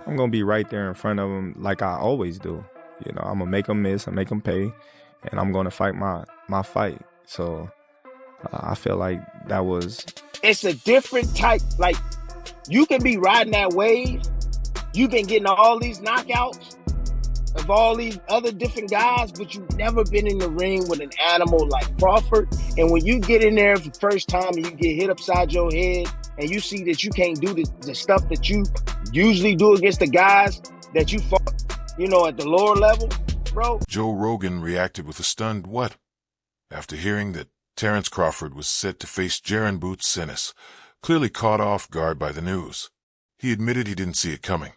I'm gonna be right there in front of him like I always do. You know, I'm gonna make him miss and make him pay, and I'm gonna fight my fight. So I feel like that was. It's a different type. Like, you can be riding that wave. You've been getting all these knockouts of all these other different guys, but you've never been in the ring with an animal like Crawford. And when you get in there for the first time and you get hit upside your head and you see that you can't do the stuff that you usually do against the guys that you fought, you know, at the lower level, bro. Joe Rogan reacted with a stunned what? After hearing that Terence Crawford was set to face Jaron "Boots" Ennis, clearly caught off guard by the news. He admitted he didn't see it coming,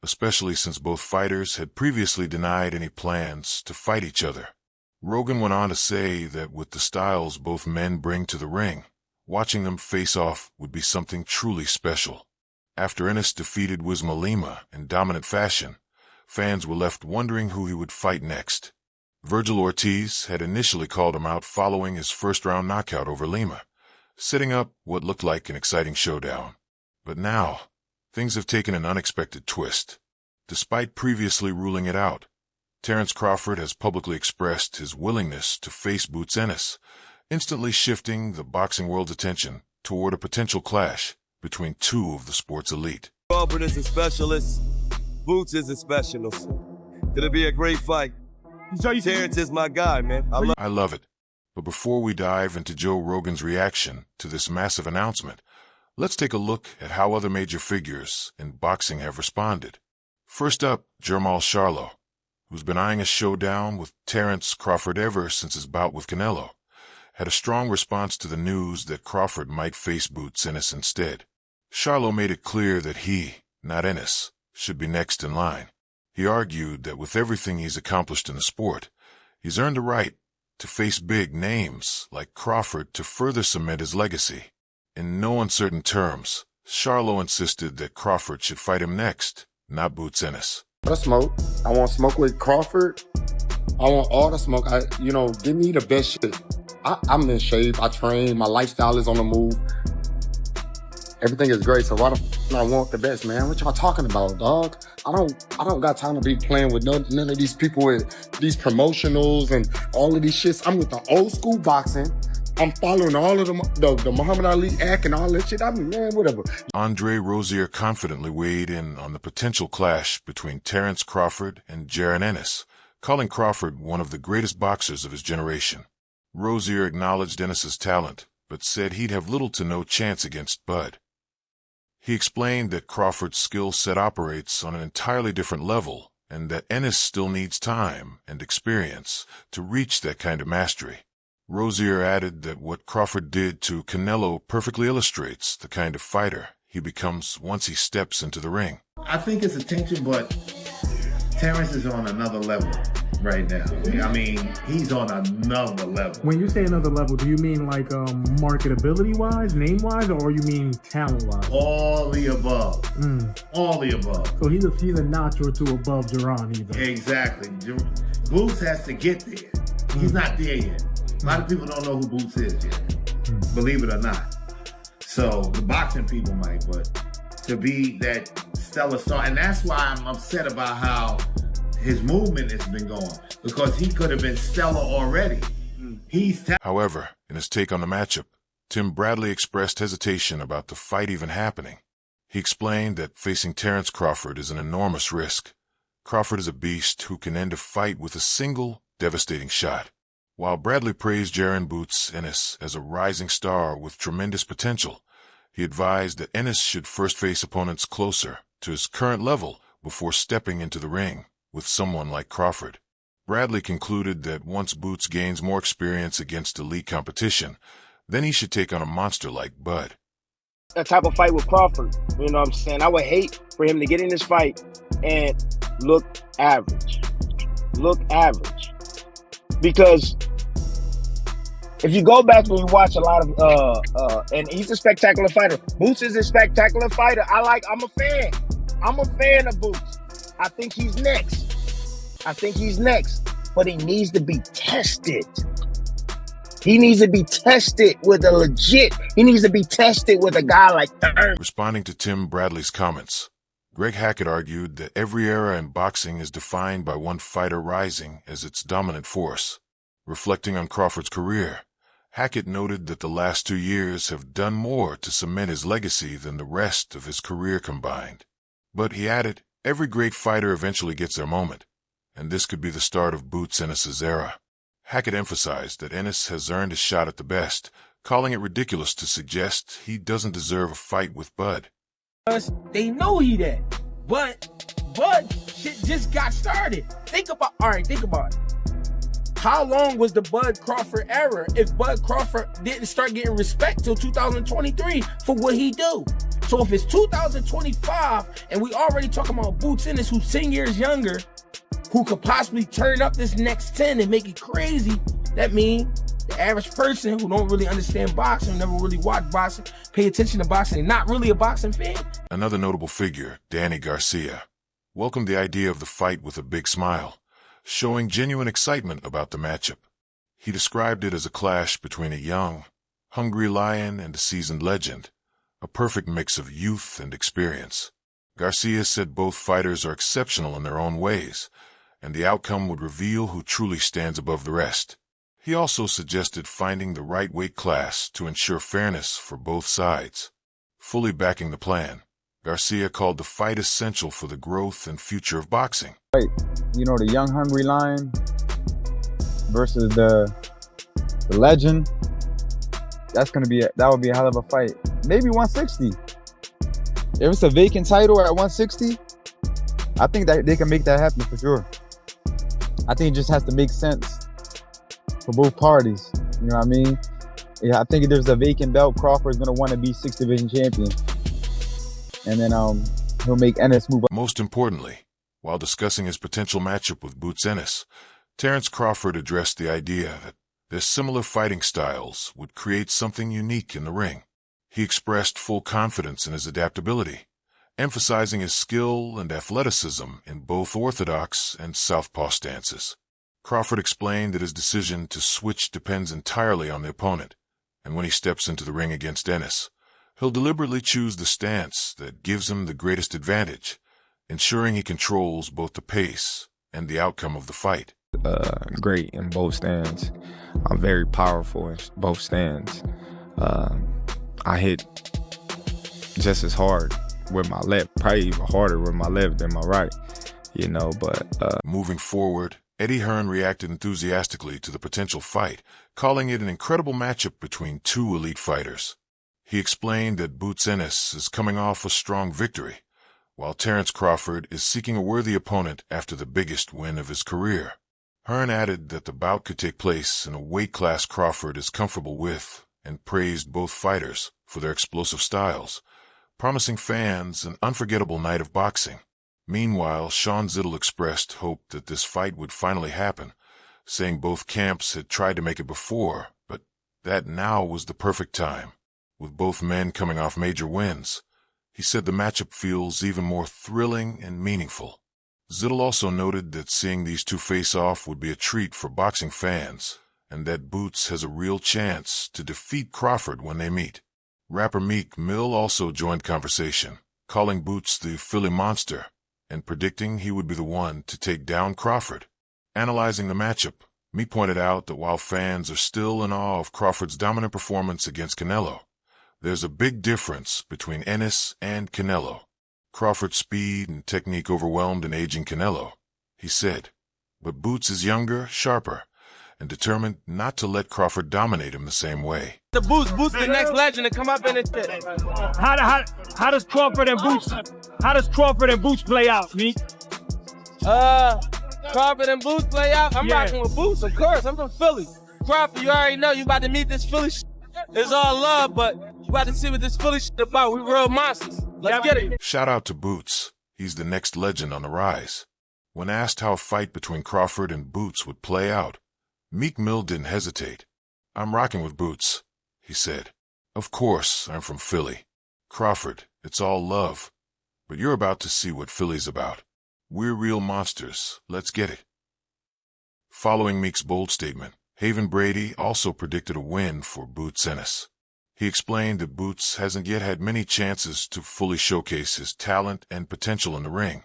especially since both fighters had previously denied any plans to fight each other. Rogan went on to say that with the styles both men bring to the ring, watching them face off would be something truly special. After Ennis defeated Wisma Lima in dominant fashion, fans were left wondering who he would fight next. Virgil Ortiz had initially called him out following his first-round knockout over Lima, setting up what looked like an exciting showdown. But now, things have taken an unexpected twist. Despite previously ruling it out, Terence Crawford has publicly expressed his willingness to face Boots Ennis, instantly shifting the boxing world's attention toward a potential clash between two of the sport's elite. Crawford is a specialist. Boots is a specialist. It'll be a great fight. Terence is my guy, man. I love it. But before we dive into Joe Rogan's reaction to this massive announcement, let's take a look at how other major figures in boxing have responded. First up, Jermall Charlo, who's been eyeing a showdown with Terence Crawford ever since his bout with Canelo, had a strong response to the news that Crawford might face Boots Ennis instead. Charlo made it clear that he, not Ennis, should be next in line. He argued that with everything he's accomplished in the sport, he's earned the right to face big names like Crawford to further cement his legacy. In no uncertain terms, Charlo insisted that Crawford should fight him next, not Boots Ennis. I smoke. I want to smoke with Crawford. I want all the smoke. Give me the best shit. I'm in shape. I train. My lifestyle is on the move. Everything is great, so why the f*** I want the best, man? What y'all talking about, dog? I don't got time to be playing with none of these people with these promotionals and all of these shits. I'm with the old school boxing. I'm following all of the Muhammad Ali act and all that shit. I mean, man, whatever. Andre Rozier confidently weighed in on the potential clash between Terence Crawford and Jaron Ennis, calling Crawford one of the greatest boxers of his generation. Rozier acknowledged Ennis's talent, but said he'd have little to no chance against Bud. He explained that Crawford's skill set operates on an entirely different level and that Ennis still needs time and experience to reach that kind of mastery. Rozier added that what Crawford did to Canelo perfectly illustrates the kind of fighter he becomes once he steps into the ring. I think it's attention, but Terence is on another level right now. I mean, he's on another level. When you say another level, do you mean like marketability-wise, name-wise, or you mean talent-wise? All the above. All the above. So he's a notch or two above Jaron either. Exactly. Boots has to get there. He's not there yet. A lot of people don't know who Boots is yet, believe it or not. So the boxing people might, but to be that stellar star, and that's why I'm upset about how his movement has been going, because he could have been stellar already. However, in his take on the matchup, Tim Bradley expressed hesitation about the fight even happening. He explained that facing Terence Crawford is an enormous risk. Crawford is a beast who can end a fight with a single, devastating shot. While Bradley praised Jaron "Boots" Ennis as a rising star with tremendous potential, he advised that Ennis should first face opponents closer to his current level before stepping into the ring with someone like Crawford. Bradley concluded that once Boots gains more experience against elite competition, then he should take on a monster like Bud. That type of fight with Crawford, you know what I'm saying? I would hate for him to get in this fight and look average. Look average. Because if you go back and you watch a lot of, and he's a spectacular fighter. Boots is a spectacular fighter. I'm a fan. I'm a fan of Boots. I think he's next. But he needs to be tested. He needs to be tested with a legit. He needs to be tested with a guy like Terence. Responding to Tim Bradley's comments, Greg Hackett argued that every era in boxing is defined by one fighter rising as its dominant force. Reflecting on Crawford's career, Hackett noted that the last 2 years have done more to cement his legacy than the rest of his career combined. But he added, every great fighter eventually gets their moment, and this could be the start of Boots Ennis's era. Hackett emphasized that Ennis has earned his shot at the best, calling it ridiculous to suggest he doesn't deserve a fight with Bud. They know he that. But shit just got started. Think about it. How long was the Bud Crawford era if Bud Crawford didn't start getting respect till 2023 for what he do? So if it's 2025 and we already talking about Boots Ennis, who's 10 years younger, who could possibly turn up this next 10 and make it crazy, that means the average person who don't really understand boxing, never really watch boxing, pay attention to boxing, and not really a boxing fan. Another notable figure, Danny Garcia, welcomed the idea of the fight with a big smile, showing genuine excitement about the matchup. He described it as a clash between a young, hungry lion and a seasoned legend, a perfect mix of youth and experience. Garcia said both fighters are exceptional in their own ways, and the outcome would reveal who truly stands above the rest. He also suggested finding the right weight class to ensure fairness for both sides. Fully backing the plan, Garcia called the fight essential for the growth and future of boxing. You know, the young hungry lion versus the legend. That would be a hell of a fight. Maybe 160. If it's a vacant title at 160, I think that they can make that happen for sure. I think it just has to make sense for both parties. You know what I mean? Yeah, I think if there's a vacant belt, Crawford's gonna want to be 6th division champion, and then he'll make Ennis move up. Most importantly, while discussing his potential matchup with Boots Ennis, Terence Crawford addressed the idea that their similar fighting styles would create something unique in the ring. He expressed full confidence in his adaptability, emphasizing his skill and athleticism in both orthodox and southpaw stances. Crawford explained that his decision to switch depends entirely on the opponent, and when he steps into the ring against Ennis, he'll deliberately choose the stance that gives him the greatest advantage, ensuring he controls both the pace and the outcome of the fight. Great in both stands. I'm very powerful in both stands. I hit just as hard with my left, probably even harder with my left than my right, but... Moving forward, Eddie Hearn reacted enthusiastically to the potential fight, calling it an incredible matchup between two elite fighters. He explained that Boots Ennis is coming off a strong victory, while Terence Crawford is seeking a worthy opponent after the biggest win of his career. Hearn added that the bout could take place in a weight class Crawford is comfortable with, and praised both fighters for their explosive styles, promising fans an unforgettable night of boxing. Meanwhile, Sean Zittel expressed hope that this fight would finally happen, saying both camps had tried to make it before, but that now was the perfect time, with both men coming off major wins. He said the matchup feels even more thrilling and meaningful. Zittel also noted that seeing these two face off would be a treat for boxing fans, and that Boots has a real chance to defeat Crawford when they meet. Rapper Meek Mill also joined conversation, calling Boots the Philly Monster, and predicting he would be the one to take down Crawford. Analyzing the matchup, Meek pointed out that while fans are still in awe of Crawford's dominant performance against Canelo, there's a big difference between Ennis and Canelo. Crawford's speed and technique overwhelmed an aging Canelo, he said, but Boots is younger, sharper, and determined not to let Crawford dominate him the same way. The Boots the next legend to come up in this shit. How does Crawford and Boots play out, Meek? Crawford and Boots play out? I'm rocking with Boots, of course. I'm from Philly. Crawford, you already know you about to meet this Philly shit. It's all love, but you about to see what this Philly shit about. We real monsters. Let's get it. Shout out to Boots. He's the next legend on the rise. When asked how a fight between Crawford and Boots would play out, Meek Mill didn't hesitate. I'm rocking with Boots, he said. Of course, I'm from Philly. Crawford, it's all love. But you're about to see what Philly's about. We're real monsters. Let's get it. Following Meek's bold statement, Haven Brady also predicted a win for Boots Ennis. He explained that Boots hasn't yet had many chances to fully showcase his talent and potential in the ring,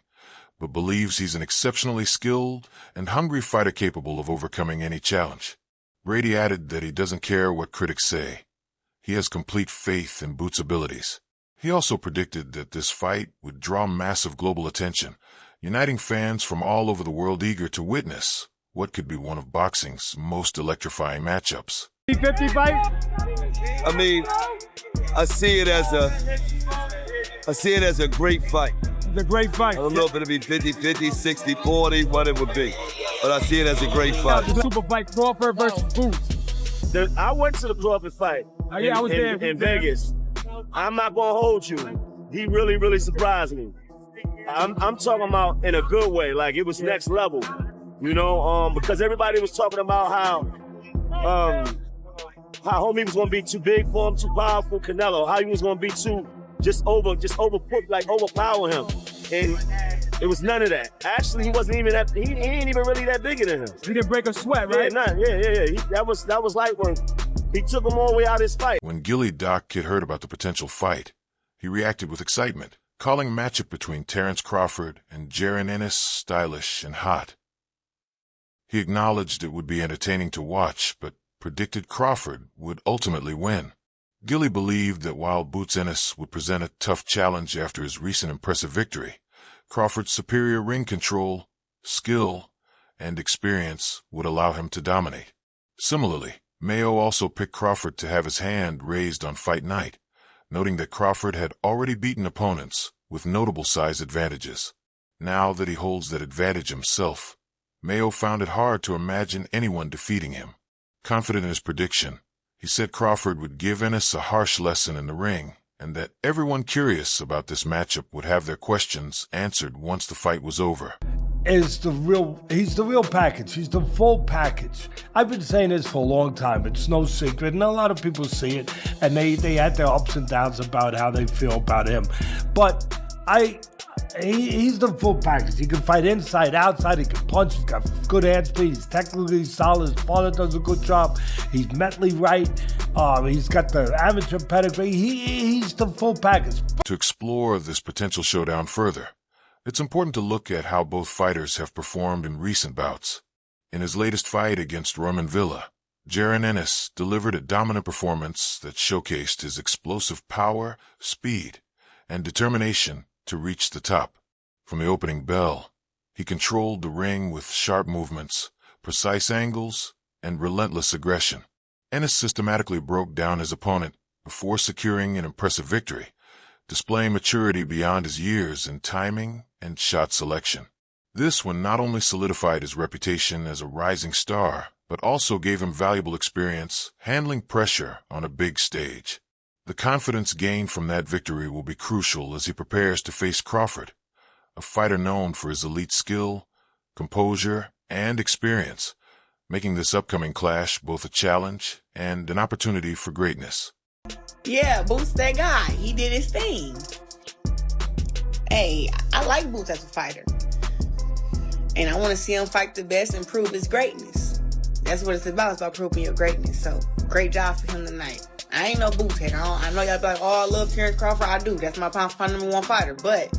but believes he's an exceptionally skilled and hungry fighter capable of overcoming any challenge. Brady added that he doesn't care what critics say. He has complete faith in Boots' abilities. He also predicted that this fight would draw massive global attention, uniting fans from all over the world eager to witness what could be one of boxing's most electrifying matchups. 50 fight? I mean, I see it as a great fight. It's a great fight. I don't know if it'll be 50-50, 60-40, what it would be. But I see it as a great fight. The super fight, Crawford versus Boots. I went to the Crawford fight I was there in Vegas. I'm not gonna hold you. He really, really surprised me. I'm talking about in a good way, like it was next level. You know, because everybody was talking about how homie was gonna be too big for him, too powerful, Canelo, how he was gonna be too overpower him. And it was none of that. Actually, he wasn't even that, he ain't even really that bigger than him. He didn't break a sweat, right? Yeah. That was like when he took him all the way out of his fight. When Gilly Doc Kid heard about the potential fight, he reacted with excitement, calling a matchup between Terence Crawford and Jaron Ennis stylish and hot. He acknowledged it would be entertaining to watch, but predicted Crawford would ultimately win. Gilly believed that while Boots Ennis would present a tough challenge after his recent impressive victory, Crawford's superior ring control, skill, and experience would allow him to dominate. Similarly, Mayo also picked Crawford to have his hand raised on fight night, noting that Crawford had already beaten opponents with notable size advantages. Now that he holds that advantage himself, Mayo found it hard to imagine anyone defeating him. Confident in his prediction, he said Crawford would give Ennis a harsh lesson in the ring, and that everyone curious about this matchup would have their questions answered once the fight was over. He's the real package. He's the full package. I've been saying this for a long time. It's no secret, and a lot of people see it, and they had their ups and downs about how they feel about him. But he's the full package. He can fight inside, outside. He can punch. He's got good hand speed. He's technically solid. His father does a good job. He's mentally right. He's got the amateur pedigree. He's the full package. To explore this potential showdown further, it's important to look at how both fighters have performed in recent bouts. In his latest fight against Roman Villa, Jaron Ennis delivered a dominant performance that showcased his explosive power, speed, and determination to reach the top. From the opening bell, he controlled the ring with sharp movements, precise angles, and relentless aggression. Ennis systematically broke down his opponent before securing an impressive victory, displaying maturity beyond his years in timing and shot selection. This one not only solidified his reputation as a rising star, but also gave him valuable experience handling pressure on a big stage. The confidence gained from that victory will be crucial as he prepares to face Crawford, a fighter known for his elite skill, composure, and experience, making this upcoming clash both a challenge and an opportunity for greatness. Yeah, Boots that guy. He did his thing. Hey, I like Boots as a fighter. And I want to see him fight the best and prove his greatness. That's what it's about. It's about proving your greatness. So, great job for him tonight. I ain't no Boots hater. I know y'all be like, oh, I love Terence Crawford. I do. That's my pound number one fighter. But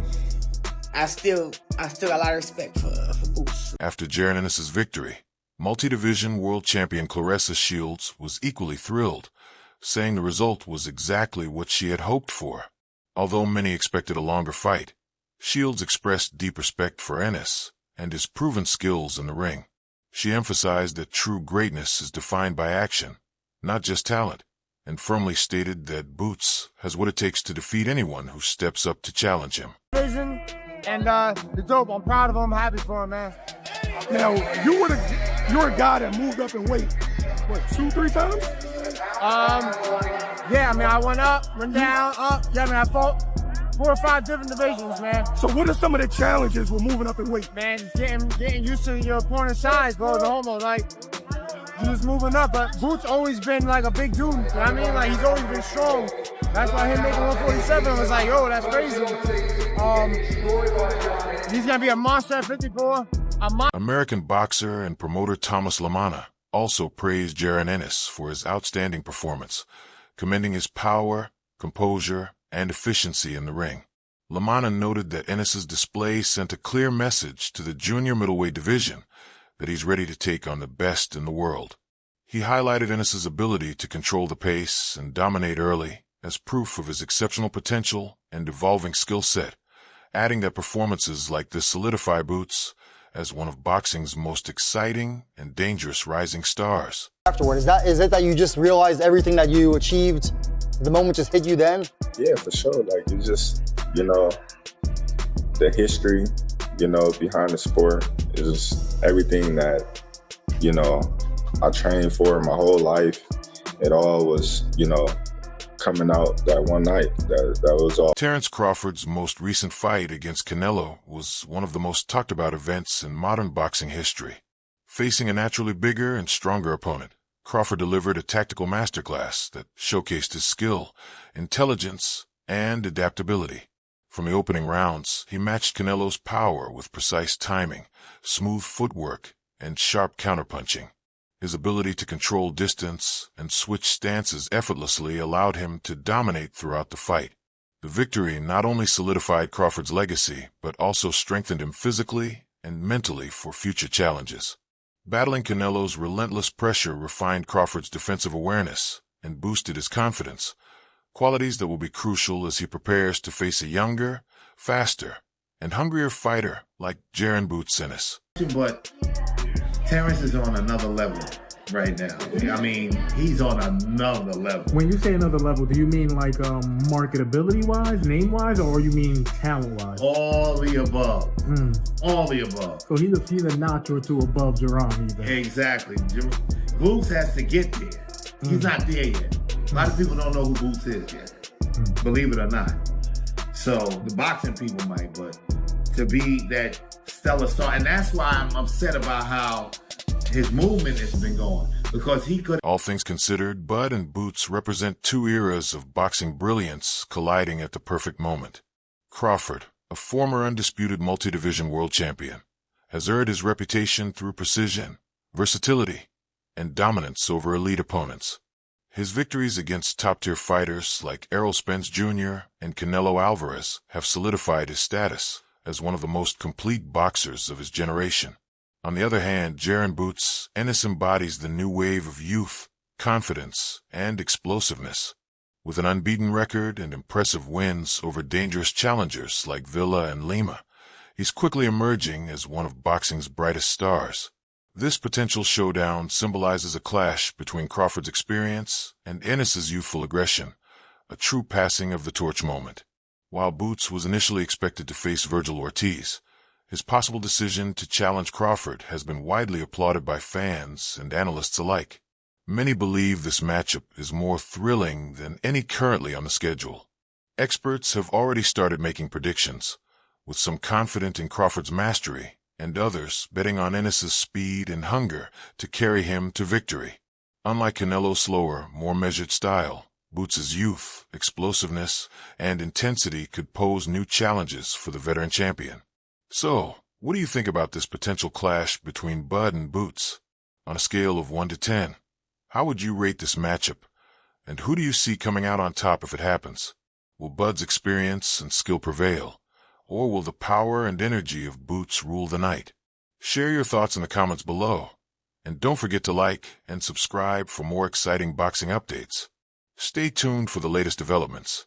I still got a lot of respect for Boots. After Jaron Ennis' victory, multi-division world champion Claressa Shields was equally thrilled, saying the result was exactly what she had hoped for. Although many expected a longer fight, Shields expressed deep respect for Ennis and his proven skills in the ring. She emphasized that true greatness is defined by action, not just talent, and firmly stated that Boots has what it takes to defeat anyone who steps up to challenge him. Vision and the dope. I'm proud of him. I'm happy for him, man. Now, you're a guy that moved up in weight, what, 2-3 times? Yeah, I mean, I went up, went down, up. Yeah, I mean, I fought 4 or 5 different divisions, man. So what are some of the challenges with moving up in weight? Man, just getting used to your opponent's size, bro. The homo, like, you just moving up. But Boots always been like a big dude. You know what I mean? Like, he's always been strong. That's why him making 147 was like, yo, that's crazy. He's gonna be a monster at 54. American boxer and promoter Thomas LaManna also praised Jaron Ennis for his outstanding performance, commending his power, composure, and efficiency in the ring. LaManna noted that Ennis's display sent a clear message to the junior middleweight division that he's ready to take on the best in the world. He highlighted Ennis's ability to control the pace and dominate early as proof of his exceptional potential and evolving skill set, adding that performances like this solidify Boots as one of boxing's most exciting and dangerous rising stars. Afterward, is it that you just realized everything that you achieved, the moment just hit you then? Yeah, for sure. Like, it's just, the history, behind the sport is just everything that, I trained for my whole life. It all was, coming out that one night. That was all. Terence Crawford's most recent fight against Canelo was one of the most talked about events in modern boxing history. Facing a naturally bigger and stronger opponent, Crawford delivered a tactical masterclass that showcased his skill, intelligence, and adaptability. From the opening rounds, he matched Canelo's power with precise timing, smooth footwork, and sharp counterpunching. His ability to control distance and switch stances effortlessly allowed him to dominate throughout the fight. The victory not only solidified Crawford's legacy, but also strengthened him physically and mentally for future challenges. Battling Canelo's relentless pressure refined Crawford's defensive awareness and boosted his confidence, qualities that will be crucial as he prepares to face a younger, faster, and hungrier fighter like Jaron Ennis. But Terence is on another level right now. I mean, he's on another level. When you say another level, do you mean like marketability-wise, name-wise, or you mean talent-wise? All the above. All the above. So he's a notch or two above Jaron either. Exactly. Boots has to get there. He's not there yet. A lot of people don't know who Boots is yet, believe it or not. So the boxing people might, but to be that stellar star, and that's why I'm upset about how his movement has been going, because he could. All things considered, Bud and Boots represent two eras of boxing brilliance colliding at the perfect moment. Crawford, a former undisputed multi-division world champion, has earned his reputation through precision, versatility, and dominance over elite opponents. His victories against top-tier fighters like Errol Spence Jr. and Canelo Alvarez have solidified his status as one of the most complete boxers of his generation. On the other hand, Jaron Ennis embodies the new wave of youth, confidence, and explosiveness. With an unbeaten record and impressive wins over dangerous challengers like Villa and Lima, he's quickly emerging as one of boxing's brightest stars. This potential showdown symbolizes a clash between Crawford's experience and Ennis's youthful aggression, a true passing of the torch moment. While Boots was initially expected to face Virgil Ortiz, his possible decision to challenge Crawford has been widely applauded by fans and analysts alike. Many believe this matchup is more thrilling than any currently on the schedule. Experts have already started making predictions, with some confident in Crawford's mastery and others betting on Ennis's speed and hunger to carry him to victory. Unlike Canelo's slower, more measured style, Boots' youth, explosiveness, and intensity could pose new challenges for the veteran champion. So, what do you think about this potential clash between Bud and Boots? On a scale of 1 to 10, how would you rate this matchup? And who do you see coming out on top if it happens? Will Bud's experience and skill prevail? Or will the power and energy of Boots rule the night? Share your thoughts in the comments below. And don't forget to like and subscribe for more exciting boxing updates. Stay tuned for the latest developments.